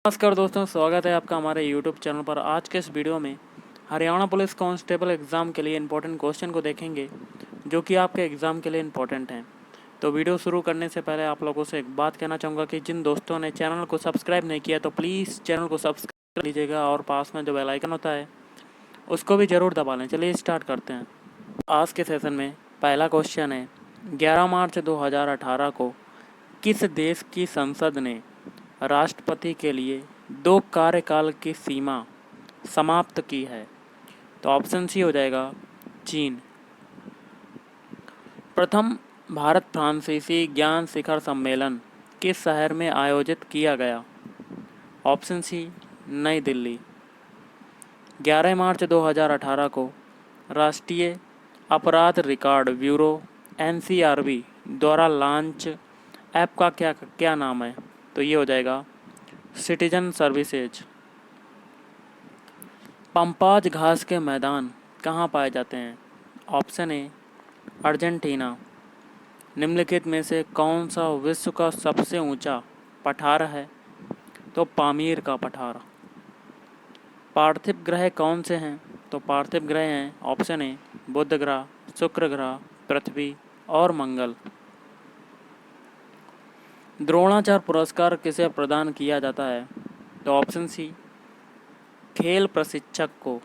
नमस्कार दोस्तों, स्वागत है आपका हमारे YouTube चैनल पर। आज के इस वीडियो में हरियाणा पुलिस कांस्टेबल एग्ज़ाम के लिए इंपॉर्टेंट क्वेश्चन को देखेंगे जो कि आपके एग्ज़ाम के लिए इंपॉर्टेंट हैं। तो वीडियो शुरू करने से पहले आप लोगों से एक बात कहना चाहूँगा कि जिन दोस्तों ने चैनल को सब्सक्राइब नहीं किया तो प्लीज़ चैनल को सब्सक्राइब कर लीजिएगा और पास में जो बेल आइकन होता है उसको भी ज़रूर दबा लें। चलिए स्टार्ट करते हैं। आज के सेशन में पहला क्वेश्चन है, 11 मार्च 2018 को किस देश की संसद ने राष्ट्रपति के लिए 2 कार्यकाल की सीमा समाप्त की है? तो ऑप्शन सी हो जाएगा चीन। प्रथम भारत फ्रांसीसी ज्ञान शिखर सम्मेलन किस शहर में आयोजित किया गया? ऑप्शन सी नई दिल्ली। 11 मार्च 2018 को राष्ट्रीय अपराध रिकॉर्ड ब्यूरो NCRB द्वारा लॉन्च ऐप का क्या नाम है? तो ये हो जाएगा सिटीजन सर्विसेज। पंपाज घास के मैदान कहाँ पाए जाते हैं? Option A Argentina. निम्नलिखित में से कौन सा विश्व का सबसे ऊंचा पठार है? तो पामीर का पठार। पार्थिव ग्रह कौन से हैं? तो पार्थिव ग्रह हैं ऑप्शन ए बुध ग्रह, शुक्र ग्रह, पृथ्वी और मंगल। द्रोणाचार्य पुरस्कार किसे प्रदान किया जाता है? तो ऑप्शन सी खेल प्रशिक्षक को।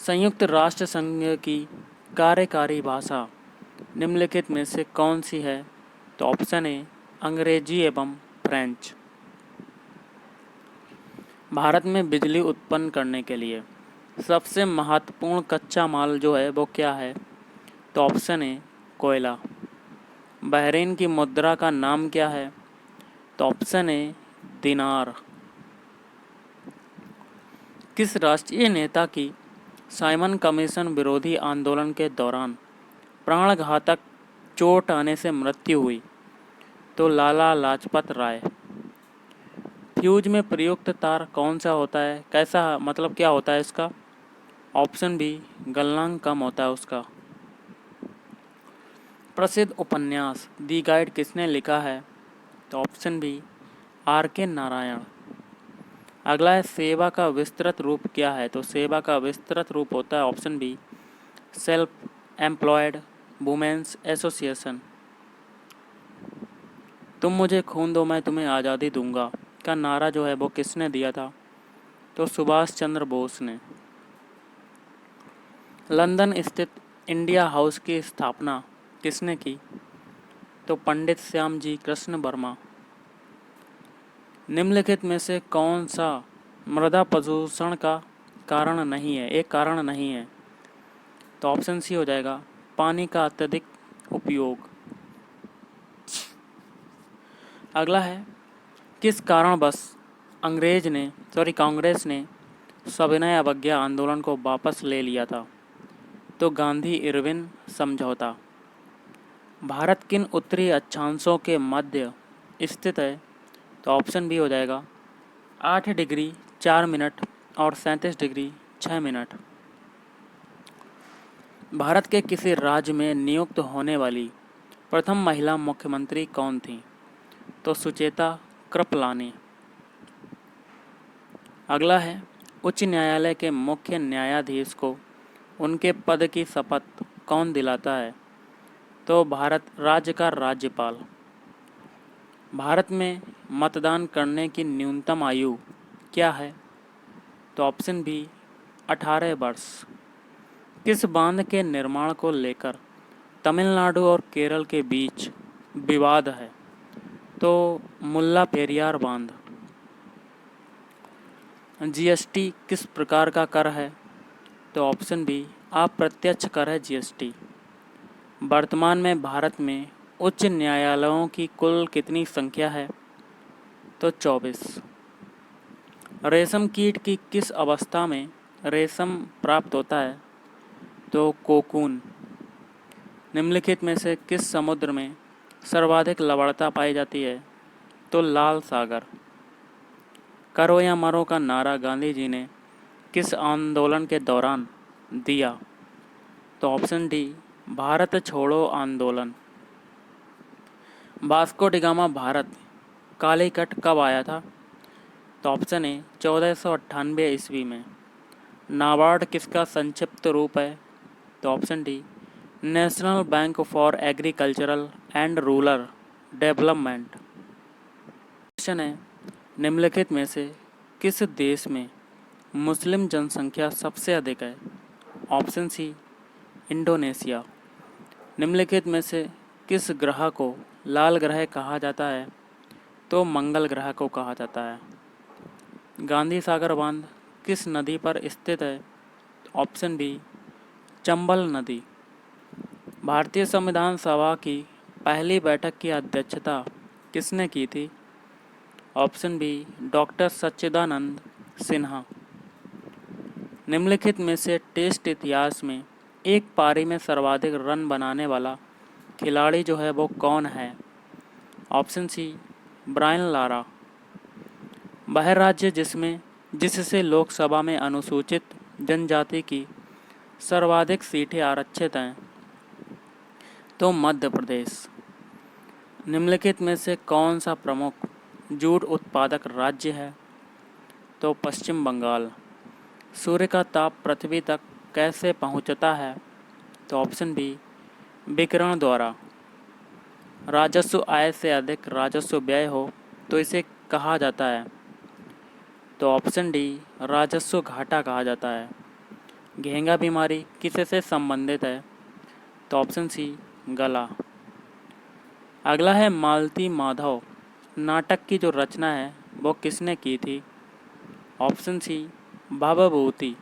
संयुक्त राष्ट्र संघ की कार्यकारी भाषा निम्नलिखित में से कौन सी है? तो ऑप्शन ए अंग्रेजी एवं फ्रेंच। भारत में बिजली उत्पन्न करने के लिए सबसे महत्वपूर्ण कच्चा माल जो है वो क्या है? तो ऑप्शन ए कोयला। बहरीन की मुद्रा का नाम क्या है? तो ऑप्शन ए दिनार। किस राष्ट्रीय नेता की साइमन कमीशन विरोधी आंदोलन के दौरान प्राणघातक चोट आने से मृत्यु हुई? तो लाला लाजपत राय। फ्यूज में प्रयुक्त तार कौन सा होता है? कैसा मतलब क्या होता है इसका? ऑप्शन बी गलनांक कम होता है उसका। प्रसिद्ध उपन्यास दी गाइड किसने लिखा है? तो ऑप्शन बी RK नारायण। अगला है सेवा का विस्तृत रूप क्या है? तो सेवा का विस्तृत रूप होता है option B self employed women's association. तुम मुझे खून दो मैं तुम्हें आज़ादी दूंगा का नारा जो है वो किसने दिया था? तो सुभाष चंद्र बोस ने। लंदन स्थित इंडिया हाउस की स्थापना किसने की? तो पंडित श्यामजी कृष्ण वर्मा। निम्नलिखित में से कौन सा मृदा प्रदूषण का कारण नहीं है? एक कारण नहीं है। तो ऑप्शन सी हो जाएगा पानी का अत्यधिक उपयोग। अगला है किस कारणवश कांग्रेस ने सविनय अवज्ञा आंदोलन को वापस ले लिया था? तो गांधी इरविन समझौता। भारत किन उत्तरी अक्षांशों के मध्य स्थित है? तो ऑप्शन बी हो जाएगा 8 डिग्री 4 मिनट और 37 डिग्री 6 मिनट। भारत के किसी राज्य में नियुक्त होने वाली प्रथम महिला मुख्यमंत्री कौन थी? तो सुचेता कृपलानी। अगला है उच्च न्यायालय के मुख्य न्यायाधीश को उनके पद की शपथ कौन दिलाता है? तो भारत राज्य का राज्यपाल। भारत में मतदान करने की न्यूनतम आयु क्या है? तो ऑप्शन बी 18 वर्ष। किस बांध के निर्माण को लेकर तमिलनाडु और केरल के बीच विवाद है? तो मुल्ला पेरियार बांध। GST किस प्रकार का कर है? तो ऑप्शन बी अप्रत्यक्ष कर है GST। वर्तमान में भारत में उच्च न्यायालयों की कुल कितनी संख्या है? तो 24। रेशम कीट की किस अवस्था में रेशम प्राप्त होता है? तो कोकून। निम्नलिखित में से किस समुद्र में सर्वाधिक लवणता पाई जाती है? तो लाल सागर। करो या मरो का नारा गांधी जी ने किस आंदोलन के दौरान दिया? तो ऑप्शन डी भारत छोड़ो आंदोलन। Vasco D gamma Bharat Calicut कब आया था? तो ऑप्शन ए 1498 ईस्वी में। नाबार्ड किसका संक्षिप्त रूप है? तो option D national bank for agricultural and rural development. Question है, निम्नलिखित में से किस देश में मुस्लिम जनसंख्या सबसे अधिक है? Option C Indonesia. निम्नलिखित में से किस ग्रह को लाल ग्रह कहा जाता है? तो मंगल ग्रह को कहा जाता है। गांधी सागर बांध किस नदी पर स्थित है? ऑप्शन बी चंबल नदी। भारतीय संविधान सभा की पहली बैठक की अध्यक्षता किसने की थी? ऑप्शन बी डॉक्टर सच्चिदानंद सिन्हा। निम्नलिखित में से टेस्ट इतिहास में एक पारी में सर्वाधिक रन बनाने वाला खिलाड़ी जो है वो कौन है? Option C Brian Lara. वह राज्य जिससे लोकसभा में अनुसूचित जनजाति की सर्वाधिक सीटें आरक्षित हैं, तो मध्य प्रदेश। निम्नलिखित में से कौन सा प्रमुख जूट उत्पादक राज्य है? तो पश्चिम बंगाल। सूर्य का ताप पृथ्वी तक कैसे पहुंचता है? तो ऑप्शन बी विकिरण द्वारा। राजस्व आय से अधिक राजस्व व्यय हो तो इसे कहा जाता है? तो ऑप्शन डी राजस्व घाटा कहा जाता है। घेंगा बीमारी किससे संबंधित है? तो ऑप्शन सी गला। अगला है मालती माधव नाटक की जो रचना है वो किसने की थी? Option C Bhavabhuti.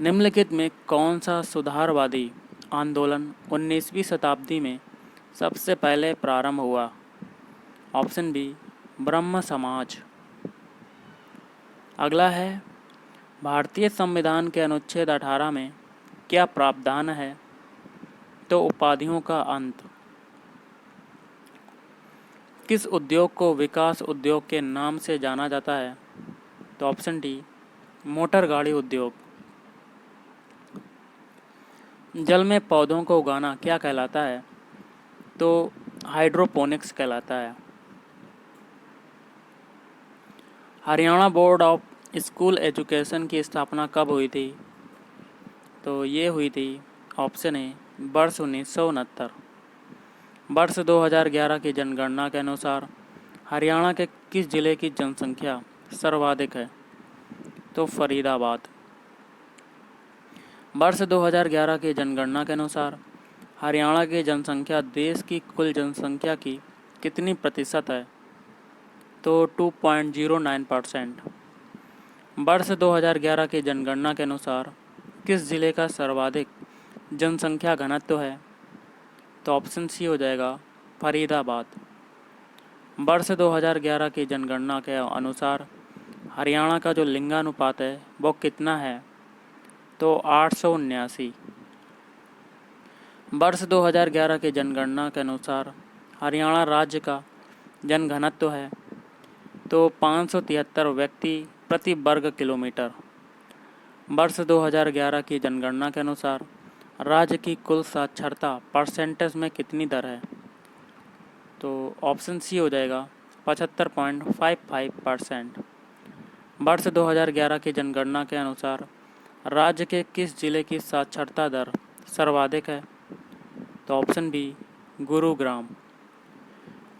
निम्नलिखित में कौन सा सुधारवादी आंदोलन 19वीं शताब्दी में सबसे पहले प्रारंभ हुआ? ऑप्शन बी ब्रह्म समाज। अगला है भारतीय संविधान के अनुच्छेद 18 में क्या प्रावधान है? तो उपाधियों का अंत। किस उद्योग को विकास उद्योग के नाम से जाना जाता है? तो ऑप्शन डी मोटर गाड़ी उद्योग। जल में पौधों को उगाना क्या कहलाता है? तो हाइड्रोपोनिक्स कहलाता है। Haryana board of school education की स्थापना कब हुई थी? तो ये हुई थी ऑप्शन ए वर्ष 1969। वर्ष 2011 की जनगणना के अनुसार हरियाणा के किस जिले की जनसंख्या सर्वाधिक है? तो फरीदाबाद। वर्ष 2011 की जनगणना के अनुसार हरियाणा की जनसंख्या देश की कुल जनसंख्या की कितनी प्रतिशत है? तो 2.09%। वर्ष 2011 की जनगणना के अनुसार किस जिले का सर्वाधिक जनसंख्या घनत्व है? तो ऑप्शन सी हो जाएगा फरीदाबाद। वर्ष 2011 की जनगणना के अनुसार हरियाणा का जो लिंगानुपात है वो कितना है? तो 879। वर्ष 2011 की जनगणना के अनुसार हरियाणा राज्य का जनघनत्व है तो 573 व्यक्ति प्रति वर्ग किलोमीटर। वर्ष 2011 की जनगणना के अनुसार राज्य की कुल साक्षरता परसेंटेज में कितनी दर है? तो ऑप्शन सी हो जाएगा 75.55%। वर्ष 2011 की जनगणना के अनुसार राज्य के किस जिले की साक्षरता दर सर्वाधिक है? तो ऑप्शन बी गुरुग्राम।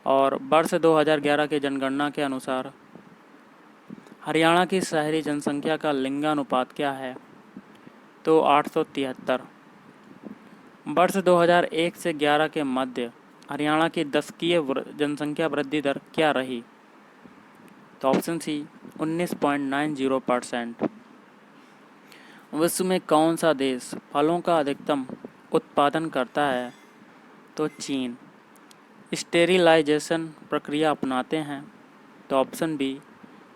और वर्ष 2011 की जनगणना के अनुसार हरियाणा की शहरी जनसंख्या का लिंगानुपात क्या है? तो 873। वर्ष 2001 से 11 के मध्य हरियाणा की दशकीय जनसंख्या वृद्धि दर क्या रही? तो ऑप्शन सी 19.90%। विश्व में कौन सा देश फलों का अधिकतम उत्पादन करता है? तो चीन। स्टेरिलाइजेशन प्रक्रिया अपनाते हैं? तो ऑप्शन बी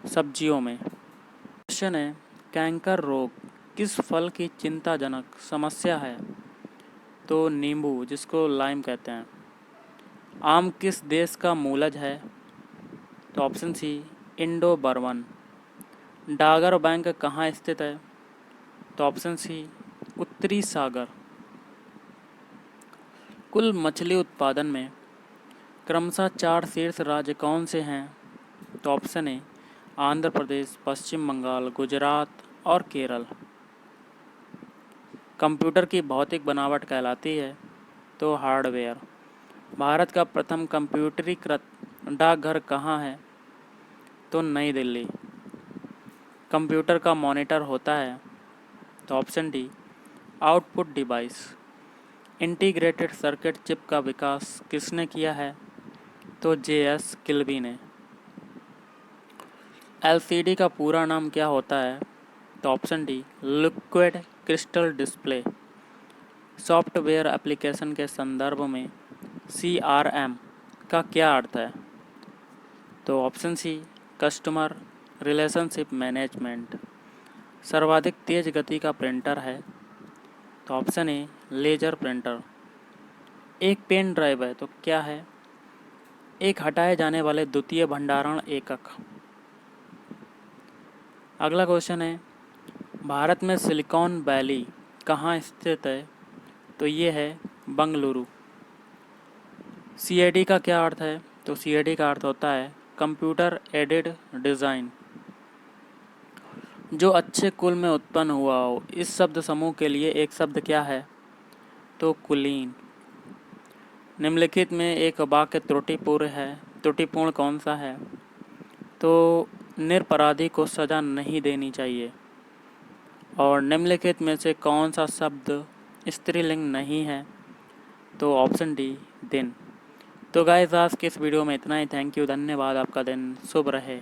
सब्जियों में। क्वेश्चन है, कैंकर रोग किस फल की चिंताजनक समस्या है? तो नींबू, जिसको लाइम कहते हैं। आम किस देश का मूलज है? तो option C Indo Burman. Dogger bank कहाँ स्थित है? तो ऑप्शन सी उत्तरी सागर। कुल मछली उत्पादन में क्रमशः 4 शीर्ष राज्य कौन से हैं? तो ऑप्शन ए आंध्र प्रदेश, पश्चिम बंगाल, गुजरात और केरल। कंप्यूटर की भौतिक बनावट कहलाती है? तो हार्डवेयर। भारत का प्रथम कंप्यूटरीकृत डाकघर कहाँ है? तो नई दिल्ली। कंप्यूटर का मॉनिटर होता है? तो option D output device. Integrated circuit chip का विकास किसने किया है? तो जे.एस. किल्बी ने। एलसीडी का पूरा नाम क्या होता है? तो option D liquid crystal display. Software application के संदर्भ में CRM का क्या अर्थ है? तो option C customer relationship management. सर्वाधिक तेज गति का प्रिंटर है? तो ऑप्शन ए लेजर प्रिंटर। एक पेन ड्राइव है तो क्या है? एक हटाए जाने वाले द्वितीय भंडारण एकक। अगला क्वेश्चन है, भारत में सिलिकॉन वैली कहाँ स्थित है? तो ये है बंगलुरु। CAD का क्या अर्थ है? तो CAD का अर्थ होता है कंप्यूटर एडेड डिज़ाइन। जो अच्छे कुल में उत्पन्न हुआ हो, इस शब्द समूह के लिए एक शब्द क्या है? तो कुलीन। निम्नलिखित में एक वाक्य त्रुटिपूर्ण कौन सा है? तो निरपराधी को सज़ा नहीं देनी चाहिए। और निम्नलिखित में से कौन सा शब्द स्त्रीलिंग नहीं है? तो ऑप्शन डी दिन। तो गाइस आज के इस वीडियो में इतना ही। थैंक यू, धन्यवाद। आपका दिन शुभ रहे।